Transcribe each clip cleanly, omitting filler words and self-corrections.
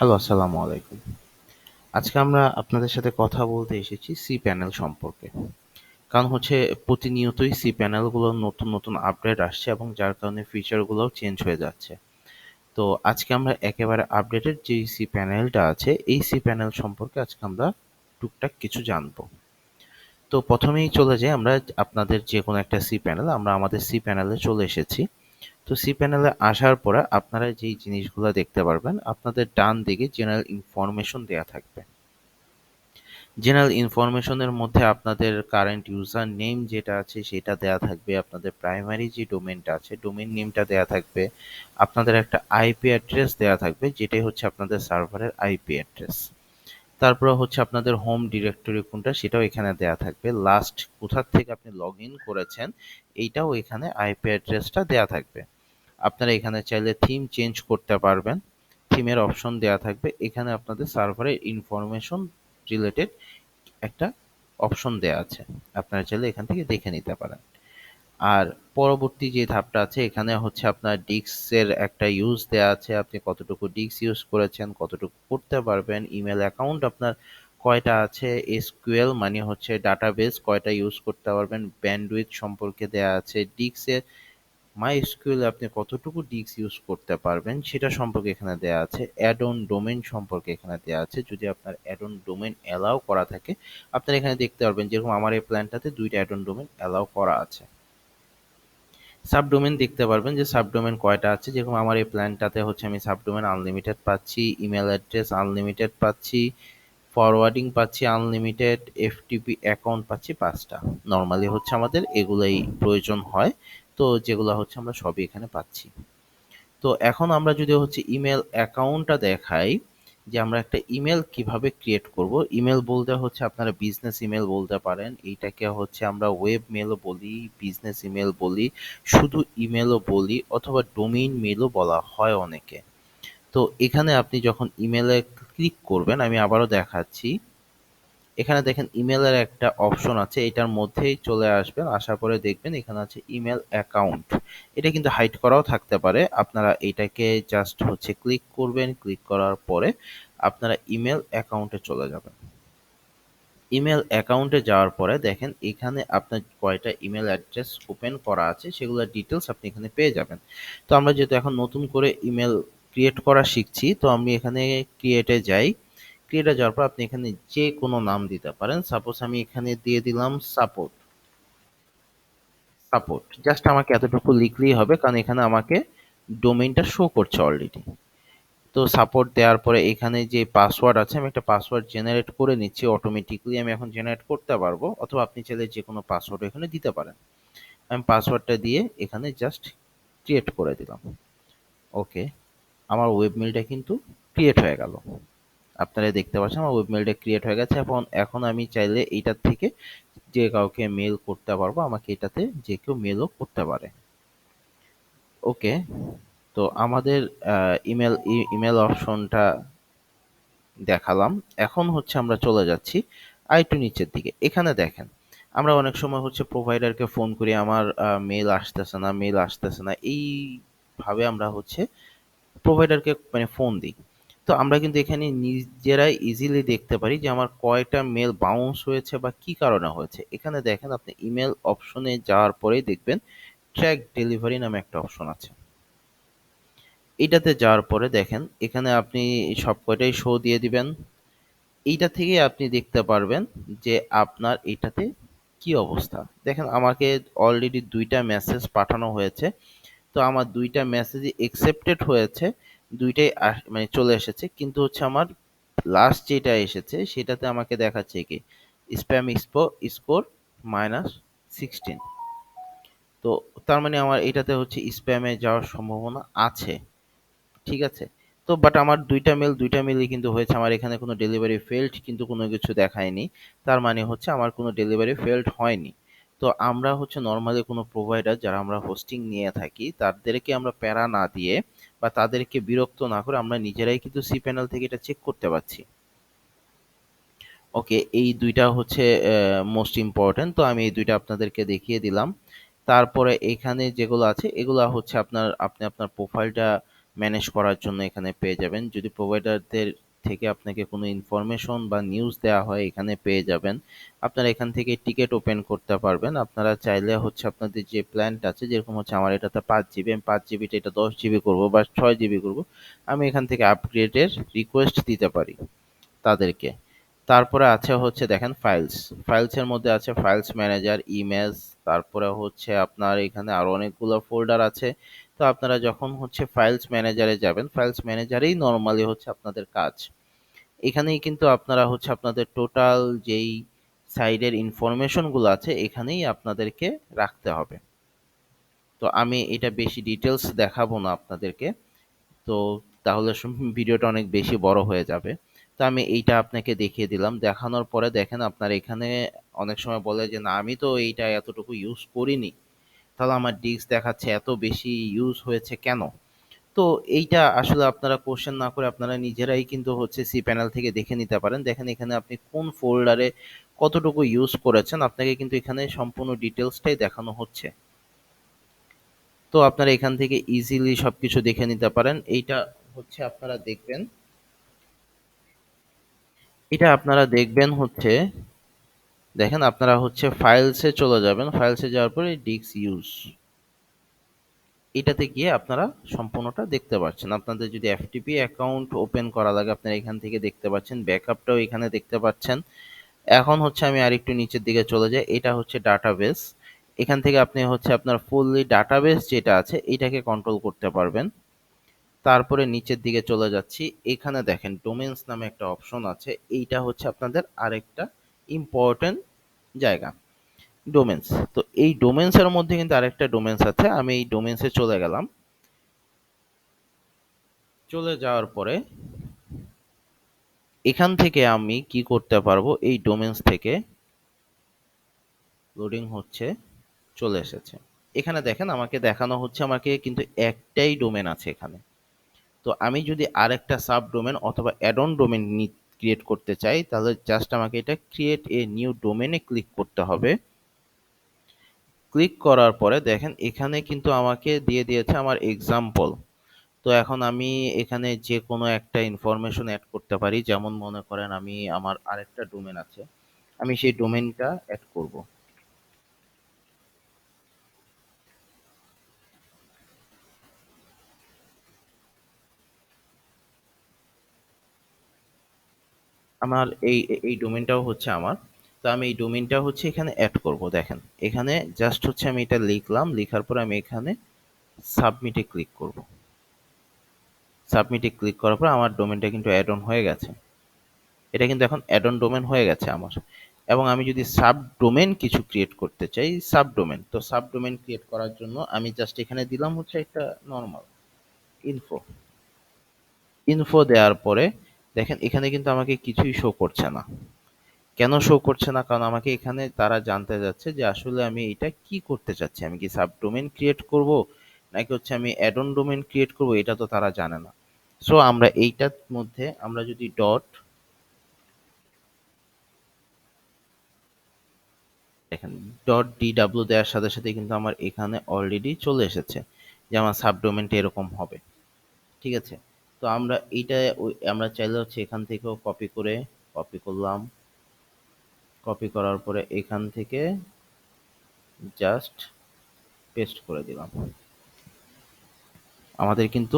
Hello, আসসালামু আলাইকুম। আজকে আমরা আপনাদের সাথে কথা বলতে এসেছি cPanel সম্পর্কে। কারণ হচ্ছে প্রতিনিয়তই cPanel গুলোর নতুন আপডেট আসছে এবং যার কারণে ফিচার গুলোও চেঞ্জ হয়ে যাচ্ছে। তো আজকে আমরা একেবারে আপডেটেড যে cPanel টা আছে, এই cPanel সম্পর্কে আজকে আমরা টুকটাক কিছু জানবো। তো প্রথমেই চলে যাই আমরা আপনাদের যেকোনো একটা cPanel, আমরা আমাদের cPanel এ চলে এসেছি। তো cPanel এ আসার পরে আপনারা যেই জিনিসগুলো দেখতে পারবেন, আপনাদের ডান দিকে জেনারেল ইনফরমেশন দেয়া থাকবে। জেনারেল ইনফরমেশনের মধ্যে আপনাদের কারেন্ট ইউজার নেম যেটা আছে সেটা দেয়া থাকবে, আপনাদের প্রাইমারি যে ডোমেইনটা আছে ডোমেইন নেমটা দেয়া থাকবে, আপনাদের একটা আইপি অ্যাড্রেস দেয়া থাকবে যেটাই হচ্ছে আপনাদের সার্ভারের আইপি অ্যাড্রেস। তারপরে হচ্ছে আপনাদের হোম ডিরেক্টরি কোনটা সেটাও এখানে দেয়া থাকবে, লাস্ট কোথা থেকে আপনি লগ ইন করেছেন এইটাও এখানে আইপি অ্যাড্রেসটা দেয়া থাকবে। আপনারা এখানে চাইলে থিম চেঞ্জ করতে পারবেন, থিমের অপশন দেয়া থাকবে। এখানে আপনাদের সার্ভারের ইনফরমেশন রিলেটেড একটা অপশন দেয়া আছে, আপনারা চাইলে এখান থেকে দেখে নিতে পারেন। আর পরবর্তী যে ধাপটা আছে এখানে হচ্ছে আপনার ডিস্কের একটা ইউজ দেয়া আছে, আপনি কতটুকু ডিস্ক ইউজ করেছেন, কতটুকু করতে পারবেন, ইমেল অ্যাকাউন্ট আপনার কয়টা আছে, এসকিউএল মানে হচ্ছে ডাটাবেস কয়টা ইউজ করতে পারবেন, ব্যান্ডউইথ সম্পর্কে দেয়া আছে, ডিস্কের MySQL এ আপনি কতটুকু ডিস্ক ইউজ করতে পারবেন সেটা সম্পর্কে এখানে দেয়া আছে। অ্যাড অন ডোমেইন সম্পর্কে এখানে দেয়া আছে। যদি আপনার অ্যাড অন ডোমেইন অ্যালাউ করা থাকে, আপনারা এখানে দেখতে পারবেন যেরকম আমার এই প্ল্যানটাতে ২ টা অ্যাড অন ডোমেইন অ্যালাউ করা আছে। সাবডোমেইন দেখতে পারবেন যে সাবডোমেইন কয়টা আছে, যেরকম আমার এই প্ল্যানটাতে হচ্ছে আমি সাবডোমেইন আনলিমিটেড পাচ্ছি, ইমেল অ্যাড্রেস আনলিমিটেড পাচ্ছি, ফরওয়ার্ডিং পাচ্ছি আনলিমিটেড, এফটিপি অ্যাকাউন্ট পাচ্ছি ৫ টা। নরমালি হচ্ছে আমাদের এগুলাই প্রয়োজন হয়। তো যেগুলা হচ্ছে আমরা সবই এখানে পাচ্ছি। তো এখন আমরা যদি হচ্ছে ইমেল অ্যাকাউন্টটা দেখাই, যে আমরা একটা ইমেল কিভাবে ক্রিয়েট করব। ইমেল বলতে হচ্ছে আপনারা বিজনেস ইমেল বলতে পারেন, এইটাকে হচ্ছে আমরা ওয়েব মেলও বলি, বিজনেস ইমেল বলি, শুধু ইমেলও বলি, অথবা ডোমেইন মেলও বলা হয় অনেকে। তো এখানে আপনি যখন ইমেলে ক্লিক করবেন, আমি আবারও দেখাচ্ছি, এখানে দেখেন ইমেলের একটা অপশন আছে, এটার মধ্যেই চলে আসবেন, আসার পরে দেখবেন এখানে আছে ইমেল অ্যাকাউন্ট। এটা কিন্তু হাইড করাও থাকতে পারে, আপনারা এটাকে জাস্ট হচ্ছে ক্লিক করবেন, ক্লিক করার পরে আপনারা ইমেল অ্যাকাউন্টে চলে যাবেন। ইমেল অ্যাকাউন্টে যাওয়ার পরে দেখেন এখানে আপনার কয়টা ইমেল অ্যাড্রেস ওপেন করা আছে সেগুলোর ডিটেলস আপনি এখানে পেয়ে যাবেন। তো আমরা যেহেতু এখন নতুন করে ইমেল ক্রিয়েট করা শিখছি, তো আমি এখানে ক্রিয়েটে যাই। ক্রিয়েটে যাওয়ার পর আপনি এখানে যে কোনো নাম দিতে পারেন, সাপোজ আমি এখানে দিয়ে দিলাম সাপোর্ট। সাপোর্ট জাস্ট আমাকে এতটুকু লিখলেই হবে, কারণ এখানে আমাকে ডোমেইনটা শো করছে অলরেডি। তো সাপোর্ট দেওয়ার পরে এখানে যে পাসওয়ার্ড আছে, আমি একটা পাসওয়ার্ড জেনারেট করে নিচ্ছি, অটোমেটিকলি আমি এখন জেনারেট করতে পারবো, অথবা আপনি চাইলে যে কোনো পাসওয়ার্ড এখানে দিতে পারেন। আমি পাসওয়ার্ডটা দিয়ে এখানে জাস্ট ক্রিয়েট করে দিলাম। ওকে, আমার ওয়েবমেলটা কিন্তু ক্রিয়েট হয়ে গেল। আপনারা দেখতে পাচ্ছেন আমার ওয়েবমেলটা ক্রিয়েট হয়ে গেছে। এখন এখন আমি চাইলে এইটার থেকে যে কাউকে মেল করতে পারবো, আমাকে এটাতে যে কেউ মেলও করতে পারে। ওকে, তো আমাদের ইমেল অপশনটা দেখালাম। এখন হচ্ছে আমরা চলে যাচ্ছি আরেকটু নিচের দিকে। এখানে দেখেন আমরা অনেক সময় হচ্ছে প্রোভাইডারকে ফোন করি, আমার মেল আসতেছে না, মেল আসতেছে না, এইভাবে আমরা হচ্ছে প্রোভাইডারকে মানে ফোন দিই। তো আমরা কিন্তু এখানে নিজেরাই ইজিলি দেখতে পারি যে আমার কয়টা মেল বাউন্স হয়েছে বা কি কারণে হয়েছে। এখানে দেখেন আপনি ইমেল অপশনে যাওয়ার পরেই দেখবেন ট্র্যাক ডেলিভারি নামে একটা অপশন আছে। এটাতে যাওয়ার পরে দেখেন এখানে আপনি সব কয়টাই শো দিয়ে দিবেন। এইটা থেকে আপনি দেখতে পারবেন যে আপনার এটাতে কি অবস্থা। দেখেন আমাকে অলরেডি ২ টা মেসেজ পাঠানো হয়েছে। তো আমার ২ টা মেসেজই অ্যাকসেপ্টেড হয়েছে। ২ টাই মানে চলে এসেছে। কিন্তু হচ্ছে আমার লাস্ট যেটা এসেছে সেটাতে আমাকে দেখাচ্ছে কি স্প্যাম স্কোর -16। তো তার মানে আমার এটাতে হচ্ছে স্প্যামে যাওয়ার সম্ভাবনা আছে। ঠিক আছে? তো বাট আমার ২ টা মেইলই কিন্তু হয়েছে। আমার এখানে কোনো ডেলিভারি ফেইলড কিন্তু কোনো কিছু দেখায়নি। তার মানে হচ্ছে আমার কোনো ডেলিভারি ফেইলড হয়নি। তো আমরা হচ্ছে নরমালি কোনো প্রোভাইডার যারা আমরা হোস্টিং নিয়ে থাকি, তাদেরকে আমরা প্যারা না দিয়ে বা তাদেরকে বিরক্ত না করে আমরা নিজেরাই কিন্তু cPanel থেকে এটা চেক করতে পারছি। ওকে, এই ২ টা হচ্ছে মোস্ট ইম্পোর্টেন্ট। তো আমি এই ২ টা আপনাদেরকে দেখিয়ে দিলাম। তারপরে এখানে যেগুলো আছে এগুলা হচ্ছে আপনি আপনার প্রোফাইলটা ম্যানেজ করার জন্য এখানে পেয়ে যাবেন। যদি প্রোভাইডারদের থেকে আপনাকে কোনো ইনফরমেশন বা নিউজ দেওয়া হয় এখানে পেয়ে যাবেন। আপনারা এখান থেকে টিকেট ওপেন করতে পারবেন। আপনারা চাইলে হচ্ছে আপনাদের যে প্ল্যানটা আছে, যেরকম হচ্ছে আমার এটাতে 5 জিবি, আমি 5 জিবিটা এটা 10 জিবি করবো বা 6 জিবি করবো, আমি এখান থেকে আপগ্রেডের রিকোয়েস্ট দিতে পারি তাদেরকে। তারপরে আছে হচ্ছে দেখেন ফাইলস। ফাইলসের মধ্যে আছে ফাইলস ম্যানেজার, ইমেজ, তারপরে হচ্ছে আপনার এখানে আরো অনেকগুলো ফোল্ডার আছে। তো আপনারা যখন হচ্ছে ফাইলস ম্যানেজারে যাবেন, ফাইলস ম্যানেজারেই নরমালি হচ্ছে আপনাদের কাজ। এখানেই কিন্তু আপনারা হচ্ছে আপনাদের টোটাল যেই সাইডের ইনফরমেশন গুলো আছে এখানেই আপনাদেরকে রাখতে হবে। তো আমি এটা বেশি ডিটেলস দেখাবো না আপনাদেরকে, তো তাহলে ভিডিওটা অনেক বেশি বড় হয়ে যাবে। তো আমি এইটা আপনাকে দেখিয়ে দিলাম। দেখানোর পরে দেখেন আপনার এখানে অনেক সময় বলে যে না আমি তো এইটা এতটুকু ইউজ করিনি, তাহলে আমার ডিস্ক দেখাচ্ছে এত বেশি ইউজ হয়েছে কেন? তো এইটা আসলে আপনারা কোশ্চেন না করে আপনারা নিজেরাই কিন্তু হচ্ছে সি প্যানেল থেকে দেখে নিতে পারেন। দেখেন এখানে আপনি কোন ফোল্ডারে কতটুকু ইউজ করেছেন, আপনাকে কিন্তু এখানে সম্পূর্ণ ডিটেলসটাই দেখানো হচ্ছে। তো আপনারা এখান থেকে ইজিলি সবকিছু দেখে নিতে পারেন। এইটা হচ্ছে আপনারা দেখবেন, এটা আপনারা দেখবেন হচ্ছে, দেখেন আপনারা হচ্ছে ফাইলসে চলে যাবেন, ফাইলসে যাওয়ার পরে ডিস্ক ইউজ, এটাতে গিয়ে আপনারা সম্পূর্ণটা দেখতে পাচ্ছেন। আপনাদের যদি এফটিপি অ্যাকাউন্ট ওপেন করা লাগে আপনারা এখান থেকে দেখতে পাচ্ছেন, ব্যাকআপটাও এখানে দেখতে পাচ্ছেন। এখন হচ্ছে আমি আরেকটু নিচের দিকে চলে যাই, এটা হচ্ছে ডাটাবেস। এখান থেকে আপনি হচ্ছে আপনার ফুললি ডাটাবেস যেটা আছে এটাকে কন্ট্রোল করতে পারবেন। তারপরে নিচের দিকে চলে যাচ্ছি, এখানে দেখেন ডোমেইনস নামে একটা অপশন আছে, এইটা হচ্ছে আপনাদের আরেকটা ইম্পর্টেন্ট জায়গা, ডোমেইনস। তো এই ডোমেইনস এর মধ্যে কিন্তু আরেকটা ডোমেইনস আছে, আমি এই ডোমেইনসে চলে গেলাম। চলে যাওয়ার পরে এখান থেকে আমি কি করতে পারবো, এই ডোমেইনস থেকে লোডিং হচ্ছে, চলে এসেছে। এখানে দেখেন আমাকে দেখানো হচ্ছে আমাকে কিন্তু একটাই ডোমেন আছে এখানে। তো আমি যদি আরেকটা সাব ডোমেন অথবা অ্যাড অন ডোমেন ক্রিয়েট করতে চাই, তাহলে জাস্ট আমাকে এটা ক্রিয়েট এ নিউ ডোমেনে ক্লিক করতে হবে। ক্লিক করার পরে দেখেন এখানে কিন্তু আমাকে দিয়ে দিয়েছে আমার এক্সাম্পল। তো এখন আমি এখানে যে কোনো একটা ইনফরমেশন অ্যাড করতে পারি, যেমন মনে করেন আমি আমার আরেকটা ডোমেন আছে, আমি সেই ডোমেনটা অ্যাড করব। আমার এই ডোমেনটাও হচ্ছে আমার। তো আমি এই ডোমেনটা হচ্ছে এখানে অ্যাড করব। দেখেন এখানে জাস্ট হচ্ছে আমি এটা লিখলাম, লিখার পর আমি এখানে সাবমিটে ক্লিক করব। সাবমিটে ক্লিক করার পর আমার ডোমেনটা কিন্তু অ্যাড অন হয়ে গেছে। এটা কিন্তু এখন অ্যাড অন ডোমেন হয়ে গেছে আমার। এবং আমি যদি সাব ডোমেন কিছু ক্রিয়েট করতে চাই, সাব ডোমেন, তো সাব ডোমেন ক্রিয়েট করার জন্য আমি জাস্ট এখানে দিলাম হচ্ছে একটা নর্মাল ইনফো। ইনফো দেওয়ার পরে দেখেন এখানে কিন্তু আমাকে কিছুই শো করছে না। কেন শো করছে না? কারণ আমাকে এখানে তারা জানতে যাচ্ছে যে আসলে আমি এটা কি করতে চাচ্ছি, আমি কি সাব ডোমেন ক্রিয়েট করব নাকি হচ্ছে আমি অ্যাড অন ডোমেন ক্রিয়েট করব, এটা তো তারা জানে না। সো আমরা এইটার মধ্যে আমরা যদি ডট, দেখেন ডট ডিডাব্লিউ দেওয়ার সাথে সাথে কিন্তু আমার এখানে অলরেডি চলে এসেছে যে আমার সাবডোমেনটা এরকম হবে। ঠিক আছে, তো আমরা এইটা আমরা চাইলে হচ্ছে এখান থেকেও কপি করে, কপি করলাম, কপি করার পরে এখান থেকে জাস্ট পেস্ট করে দিলাম, আমাদের কিন্তু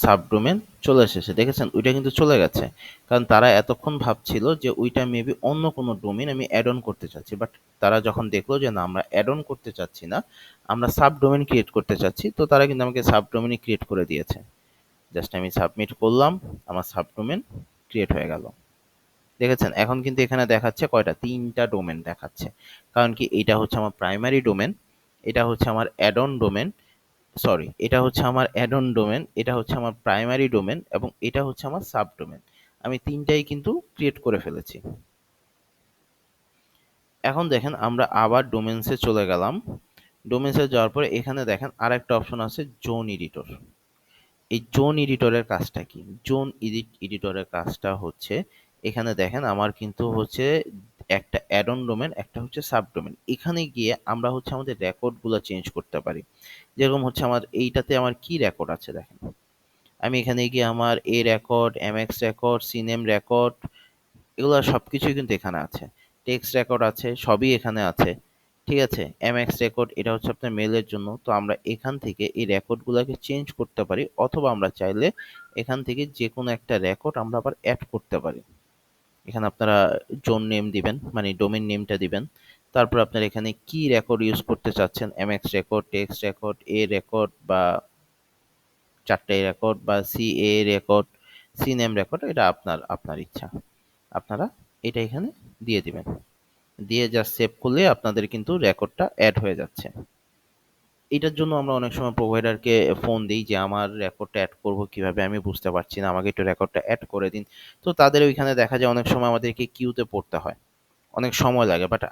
সাবডোমেন চলে এসেছে। দেখেছেন ওইটা কিন্তু চলে গেছে, কারণ তারা এতক্ষণ ভাবছিল যে ওইটা মেবি অন্য কোনো ডোমেন আমি অ্যাড অন করতে চাচ্ছি, বাট তারা যখন দেখলো যে না আমরা অ্যাড অন করতে চাচ্ছি না, আমরা সাবডোমেন ক্রিয়েট করতে চাচ্ছি, তো তারা কিন্তু আমাকে সাবডোমেনই ক্রিয়েট করে দিয়েছে। জাস্ট আমি সাবমিট করলাম, আমার সাবডোমেন ক্রিয়েট হয়ে গেল। দেখেছেন এখন কিন্তু এখানে দেখাচ্ছে কয়টা, 3টা ডোমেন দেখাচ্ছে। কারণ কি এটা হচ্ছে আমার প্রাইমারি ডোমেন, এটা হচ্ছে আমার অ্যাড অন ডোমেন, সরি এটা হচ্ছে আমার অ্যাড অন ডোমেন, এটা হচ্ছে আমার প্রাইমারি ডোমেন এবং এটা হচ্ছে আমার সাব ডোমেন। আমি তিনটাই কিন্তু ক্রিয়েট করে ফেলেছি। এখন দেখেন আমরা আবার ডোমেনসে চলে গেলাম। ডোমেনসে যাওয়ার পরে এখানে দেখেন আরেকটা অপশন আছে জোন এডিটর। এই জোন এডিটরের কাজটা কি? জোন এডিটরের কাজটা হচ্ছে এখানে দেখেন আমার কিন্তু হচ্ছে একটা অ্যাড অন ডোমেন, একটা হচ্ছে সাব ডোমেন। এখানে গিয়ে আমরা হচ্ছে আমাদের রেকর্ডগুলো চেঞ্জ করতে পারি। যেরকম হচ্ছে আমার এইটাতে আমার কি রেকর্ড আছে দেখেন, আমি এখানে গিয়ে আমার A record, MX record, CNAME record এগুলো সবকিছুই কিন্তু এখানে আছে। টেক্সট রেকর্ড আছে, সবই এখানে আছে। ঠিক আছে? এমএক্স রেকর্ড এটা হচ্ছে আপনার মেইলের জন্য। তো আমরা এখান থেকে এই রেকর্ডগুলোকে চেঞ্জ করতে পারি, অথবা আমরা চাইলে এখান থেকে যেকোনো একটা রেকর্ড আমরা আবার এড করতে পারি। এখানে আপনারা জোন নেম দিবেন, মানে ডোমেইন নেমটা দিবেন। তারপর আপনারা এখানে কি রেকর্ড ইউজ করতে চাচ্ছেন, এমএক্স রেকর্ড, টেক্সট রেকর্ড, এ রেকর্ড বা চারটাই রেকর্ড বা সিএ রেকর্ড, সিনেম রেকর্ড, এটা আপনার আপনার ইচ্ছা। আপনারা এটা এখানে দিয়ে দিবেন। দিয়ে জাস্ট সেভ করলে আপনাদের কিন্তু রেকর্ডটা অ্যাড হয়ে যাচ্ছে। এটার জন্য আমরা অনেক সময় প্রোভাইডারকে ফোন দিই যে আমার রেকর্ডটা অ্যাড করব কিভাবে, আমি বুঝতে পারছি না, আমাকে একটু রেকর্ডটা অ্যাড করে দিন। তো তাদের ওইখানে দেখা যায় অনেক সময় আমাদেরকে কিউতে পড়তে হয়, অনেক সময় লাগে, বাট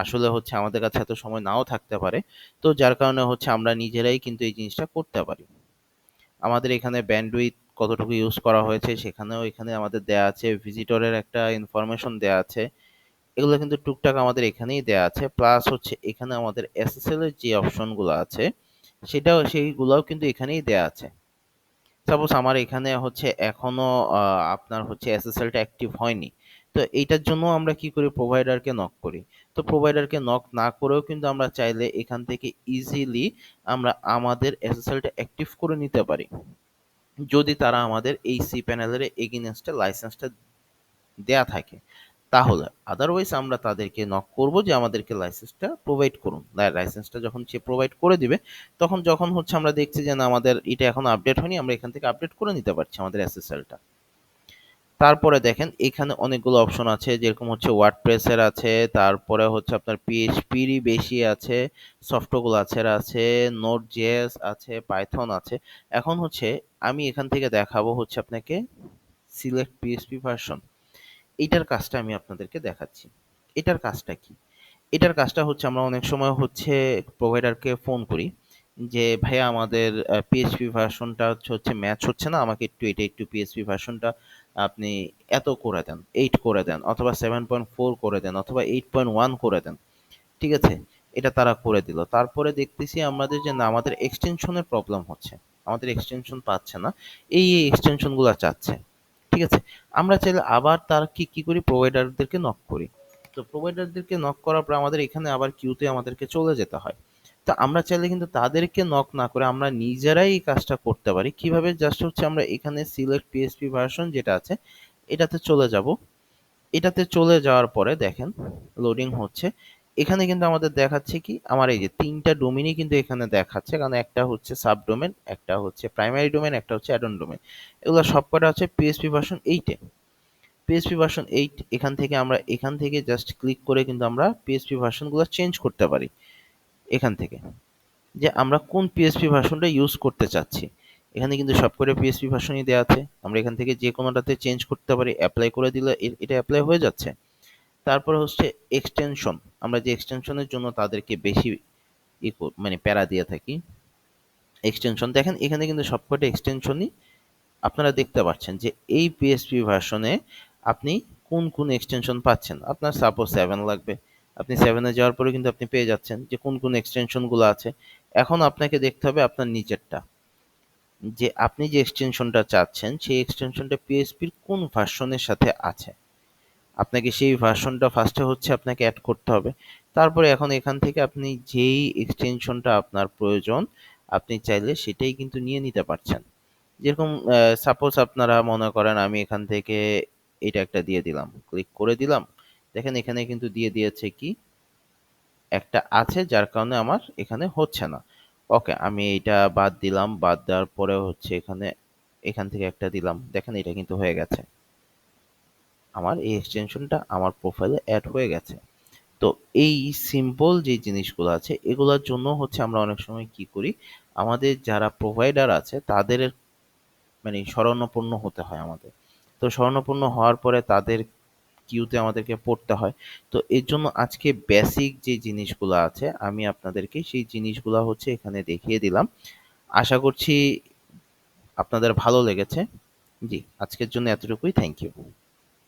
আসলে হচ্ছে আমাদের কাছে এত সময় নাও থাকতে পারে। তো যার কারণে হচ্ছে আমরা নিজেরাই কিন্তু এই জিনিসটা করতে পারি। আমাদের এখানে ব্যান্ডউইথ কতটুকু ইউজ করা হয়েছে সেখানেও এখানে আমাদের দেয়া আছে, ভিজিটরের একটা ইনফরমেশন দেয়া আছে। এগুলো কিন্তু টুকটাক আমাদের এখানেই দেয়া আছে। প্লাস হচ্ছে এখানে আমাদের এসএসএল এর যে অপশনগুলো আছে সেইগুলোও কিন্তু এখানেই দেয়া আছে। সাপোজ আমার এখানে হচ্ছে এখনো আপনার হচ্ছে এসএসএলটা অ্যাক্টিভ হয়নি। তো এইটার জন্য আমরা কি করি, প্রোভাইডারকে নক করি। তো প্রোভাইডারকে নক না করেও কিন্তু আমরা চাইলে এখান থেকে ইজিলি আমরা আমাদের এসএসএলটা অ্যাক্টিভ করে নিতে পারি, যদি তারা আমাদের এই cPanel-এর এগেইনস্টে লাইসেন্সটা দেয়া থাকে। তাহলে আদারওয়াইজ আমরা তাদেরকে নক করব যে আমাদেরকে লাইসেন্সটা প্রোভাইড করুন। লাইসেন্সটা যখন সে প্রোভাইড করে দিবে, তখন যখন হচ্ছে আমরা দেখছি যে না আমাদের এটা এখনো আপডেট হয়নি, আমরা এখান থেকে আপডেট করে নিতে পারছি আমাদের এসএসএলটা। তারপরে দেখেন এখানে অনেকগুলো অপশন আছে, যেরকম হচ্ছে ওয়ার্ডপ্রেসের আছে, তারপরে হচ্ছে আপনার পিএইচপিরই বেশি আছে, সফটগ্লাসের আছে, নোড জেএস আছে, পাইথন আছে। এখন হচ্ছে আমি এখান থেকে দেখাবো হচ্ছে আপনাকে সিলেক্ট পিএইচপি ভার্সন। এইটার কাজটা আমি আপনাদেরকে দেখাচ্ছি। এটার কাজটা কি? এটার কাজটা হচ্ছে আমরা অনেক সময় হচ্ছে প্রোভাইডারকে ফোন করি যে ভাইয়া আমাদের পিএইচপি ভার্সনটা হচ্ছে ম্যাচ হচ্ছে না, আমাকে একটু পিএইচপি ভার্সনটা আপনি এত করে দেন, 8 করে দেন, অথবা 7.4 করে দেন, অথবা 8.1 করে দেন। ঠিক আছে? এটা তারা করে দিল। তারপরে দেখতেছি আমাদের যে না আমাদের এক্সটেনশনের প্রবলেম হচ্ছে, আমাদের এক্সটেনশন পাচ্ছে না, এই এক্সটেনশনগুলো চাচ্ছে। ঠিক আছে? আমরা চাইলে আবার তার কি করি, প্রোভাইডারদেরকে নক করি। তো প্রোভাইডারদেরকে নক করার পর আমাদের এখানে আবার কিউতে আমাদেরকে চলে যেতে হয়। তো আমরা চাইলে কিন্তু তাদেরকে নক না করে আমরা নিজেরাই এই কাজটা করতে পারি। কিভাবে? জাস্ট হচ্ছে আমরা এখানে সিলেক্ট পিএইচপি ভার্সন যেটা আছে এটাতে চলে যাব। এটাতে চলে যাওয়ার পরে দেখেন লোডিং হচ্ছে। এখানে কিন্তু আমাদের দেখাচ্ছে কি, আমার এই যে ৩টা ডোমেইনই কিন্তু এখানে দেখাচ্ছে। কারণ একটা হচ্ছে সাবডোমেইন, একটা হচ্ছে প্রাইমারি ডোমেইন, একটা হচ্ছে অ্যাডন ডোমেইন। এগুলো সবকটা হচ্ছে পিএইচপি ভার্সন 8 এ। পিএইচপি ভার্সন 8 এখান থেকে জাস্ট ক্লিক করে কিন্তু আমরা পিএইচপি ভার্সনগুলো চেঞ্জ করতে পারি এখান থেকে। যে আমরা কোন পিএইচপি ভার্সনটা ইউজ করতে চাচ্ছি। এখানে কিন্তু সবকটা পিএইচপি ভার্সনই দেয়া আছে। আমরা এখান থেকে যেকোনোটাতে চেঞ্জ করতে পারি, এপ্লাই করে দিলে এটা এপ্লাই হয়ে যাচ্ছে। তারপরে হচ্ছে এক্সটেনশন। আমরা যে এক্সটেনশনের জন্য তাদেরকে বেশি মানে প্যারা দিয়ে থাকি, এক্সটেনশন দেখেন এখানে কিন্তু সবকটা এক্সটেনশনই আপনারা দেখতে পাচ্ছেন যে এই পিএইচপি ভার্সনে আপনি কোন এক্সটেনশন পাচ্ছেন। আপনার সাপোজ 7 লাগবে, আপনি 7 এ যাওয়ার পরে কিন্তু আপনি পেয়ে যাচ্ছেন যে কোন এক্সটেনশনগুলো আছে। এখন আপনাকে দেখতে হবে আপনার নিচেরটা, যে আপনি যে এক্সটেনশনটা চাচ্ছেন সেই এক্সটেনশনটা পিএইচপির কোন ভার্সনের সাথে আছে। আপনাকে সেই ভার্সনটা ফার্স্টে হচ্ছে আপনাকে অ্যাড করতে হবে। তারপরে এখন এখান থেকে আপনি যেই এক্সটেনশনটা আপনার প্রয়োজন আপনি চাইলে সেটাই কিন্তু নিয়ে নিতে পারছেন। যেরকম সাপোজ আপনারা মনে করেন আমি এখান থেকে এটা একটা দিয়ে দিলাম, ক্লিক করে দিলাম। দেখেন এখানে কিন্তু দিয়ে দিয়েছে কি একটা আছে, যার কারণে আমার এখানে হচ্ছে না। ওকে, আমি এইটা বাদ দিলাম, বাদ দেওয়ার পরে হচ্ছে এখান থেকে একটা দিলাম। দেখেন এটা কিন্তু হয়ে গেছে, আমার এই এক্সটেনশনটা আমার প্রোফাইলে অ্যাড হয়ে গেছে। তো এই সিম্পল যে জিনিসগুলো আছে এগুলোর জন্য হচ্ছে আমরা অনেক সময় কি করি, আমাদের যারা প্রোভাইডার আছে তাদের মানে শরণাপন্ন হতে হয় আমাদের। তো শরণাপন্ন হওয়ার পরে তাদের কিউতে আমাদেরকে পড়তে হয়। তো এর জন্য আজকে বেসিক যে জিনিসগুলো আছে আমি আপনাদেরকে সেই জিনিসগুলো হচ্ছে এখানে দেখিয়ে দিলাম। আশা করছি আপনাদের ভালো লেগেছে। জি, আজকের জন্য এতটুকুই। Thank you.